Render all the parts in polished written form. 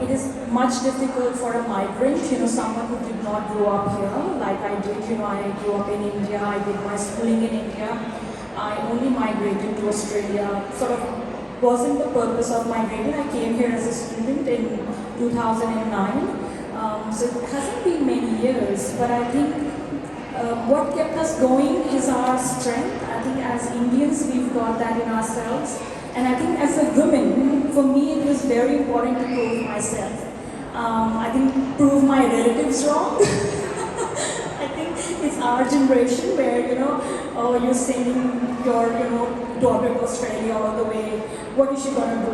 it is much difficult for a migrant, someone who did not grow up here, like I did. I grew up in India, I did my schooling in India. I only migrated to Australia, sort of wasn't the purpose of migrating. I came here as a student in 2009. So it hasn't been many years, but I think what kept us going is our strength. I think as Indians, we've got that in ourselves. And I think as a woman, for me, it was very important to prove myself. I think prove my relatives wrong. I think it's our generation where, you're sending your, daughter to Australia all the way. What is she gonna do?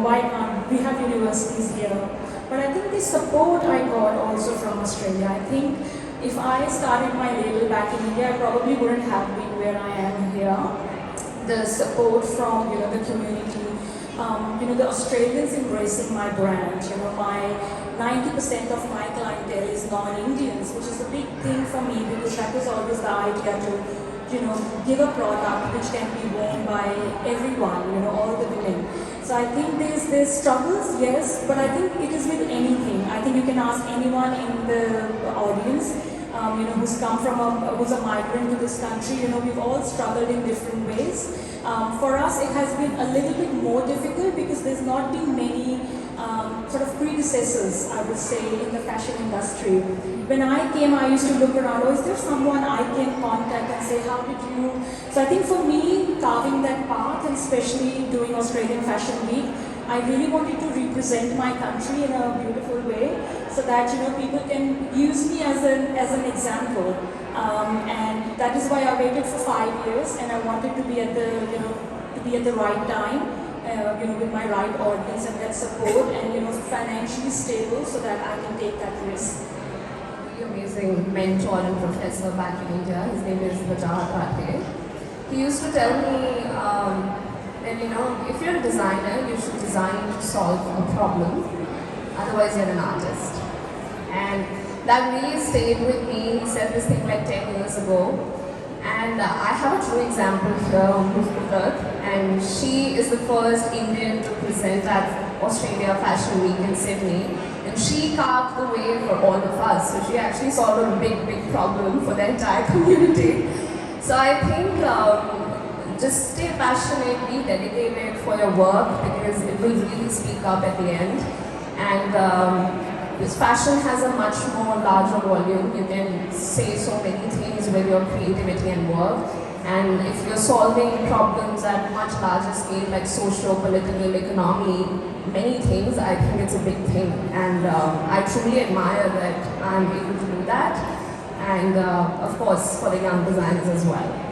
Why can't we have universities here? But I think the support I got also from Australia. I think if I started my label back in India, I probably wouldn't have been where I am here. The support from the community, the Australians embracing my brand. My 90% of my clientele is non-Indians, which is a big thing for me because that was always the idea to give a product which can be worn by everyone, all the women. So I think there's struggles, yes, but I think it is with anything. I think you can ask anyone in the audience, who's come from who's a migrant to this country. We've all struggled in different ways. For us, it has been a little bit more difficult because there's not been many sort of predecessors, I would say, in the fashion industry. When I came, I used to look around, is there someone I can contact and say, how did you? So I think for me, carving that path, and especially doing Australian Fashion Week, I really wanted to represent my country in a beautiful way, so that people can use me as an example. And that is why I waited for 5 years, and I wanted to be at the right time. With my right audience and that support, and financially stable, so that I can take that risk. Really amazing mentor and professor back in India. His name is Jabbal. He used to tell me that if you're a designer, you should design to solve a problem. Otherwise, you're an artist. And that really stayed with me. He said this thing like 10 years ago. And I have a true example here, who's KUDRAT, and she is the first Indian to present at Australia Fashion Week in Sydney. And she carved the way for all of us. So she actually solved a big, big problem for the entire community. So I think just stay passionate, be dedicated for your work, because it will really speak up at the end. And this fashion has a much more larger volume. You can say so many things with your creativity and work. And if you're solving problems at much larger scale, like social, political, economy, many things, I think it's a big thing. And I truly admire that I'm able to do that. And of course, for the young designers as well.